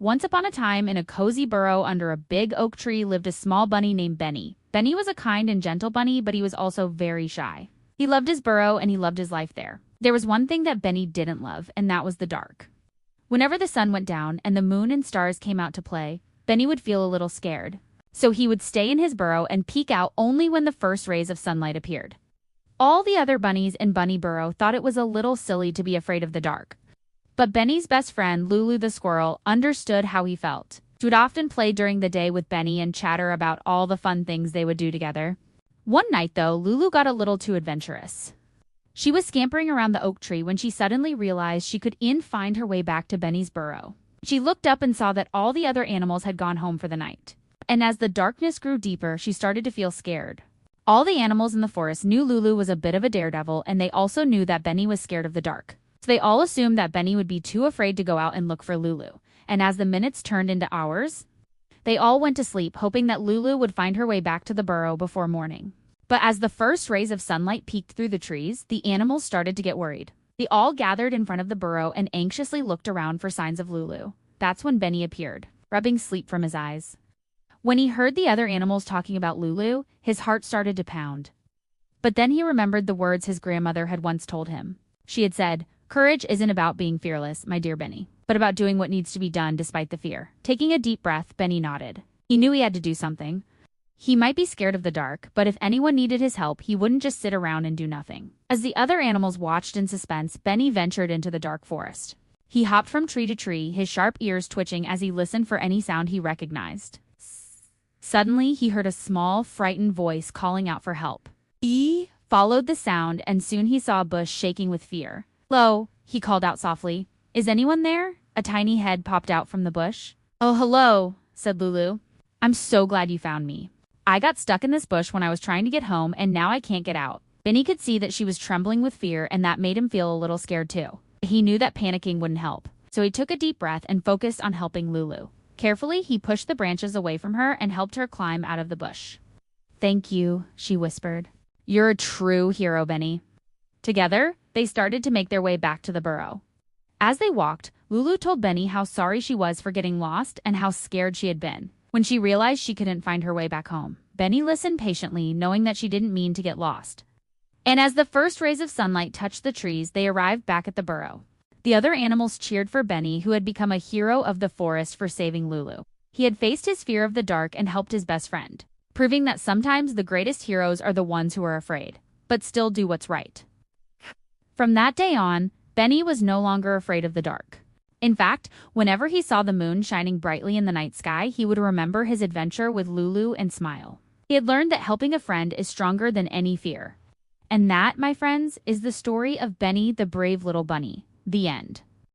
Once upon a time, in a cozy burrow under a big oak tree lived a small bunny named Benny. Benny was a kind and gentle bunny, but he was also very shy. He loved his burrow and he loved his life there. There was one thing that Benny didn't love, and that was the dark. Whenever the sun went down and the moon and stars came out to play, Benny would feel a little scared. So he would stay in his burrow and peek out only when the first rays of sunlight appeared. All the other bunnies in Bunny Burrow thought it was a little silly to be afraid of the dark. But Benny's best friend, Lulu the squirrel, understood how he felt. She would often play during the day with Benny and chatter about all the fun things they would do together. One night, though, Lulu got a little too adventurous. She was scampering around the oak tree when she suddenly realized she could find her way back to Benny's burrow. She looked up and saw that all the other animals had gone home for the night. And as the darkness grew deeper, she started to feel scared. All the animals in the forest knew Lulu was a bit of a daredevil, and they also knew that Benny was scared of the dark. So they all assumed that Benny would be too afraid to go out and look for Lulu. And as the minutes turned into hours, they all went to sleep, hoping that Lulu would find her way back to the burrow before morning. But as the first rays of sunlight peeked through the trees, the animals started to get worried. They all gathered in front of the burrow and anxiously looked around for signs of Lulu. That's when Benny appeared, rubbing sleep from his eyes. When he heard the other animals talking about Lulu, his heart started to pound. But then he remembered the words his grandmother had once told him. She had said, "Courage isn't about being fearless, my dear Benny, but about doing what needs to be done despite the fear." Taking a deep breath, Benny nodded. He knew he had to do something. He might be scared of the dark, but if anyone needed his help, he wouldn't just sit around and do nothing. As the other animals watched in suspense, Benny ventured into the dark forest. He hopped from tree to tree, his sharp ears twitching as he listened for any sound he recognized. Suddenly, he heard a small, frightened voice calling out for help. He followed the sound, and soon he saw a bush shaking with fear. "Hello," he called out softly. "Is anyone there?" A tiny head popped out from the bush. "Oh, hello," said Lulu. "I'm so glad you found me. I got stuck in this bush when I was trying to get home, and now I can't get out." Benny could see that she was trembling with fear, and that made him feel a little scared too. He knew that panicking wouldn't help, so he took a deep breath and focused on helping Lulu. Carefully, he pushed the branches away from her and helped her climb out of the bush. "Thank you," she whispered. "You're a true hero, Benny." Together, they started to make their way back to the burrow. As they walked, Lulu told Benny how sorry she was for getting lost and how scared she had been when she realized she couldn't find her way back home. Benny listened patiently, knowing that she didn't mean to get lost. And as the first rays of sunlight touched the trees, they arrived back at the burrow. The other animals cheered for Benny, who had become a hero of the forest for saving Lulu. He had faced his fear of the dark and helped his best friend, proving that sometimes the greatest heroes are the ones who are afraid, but still do what's right. From that day on, Benny was no longer afraid of the dark. In fact, whenever he saw the moon shining brightly in the night sky, he would remember his adventure with Lulu and smile. He had learned that helping a friend is stronger than any fear. And that, my friends, is the story of Benny the Brave Little Bunny. The end.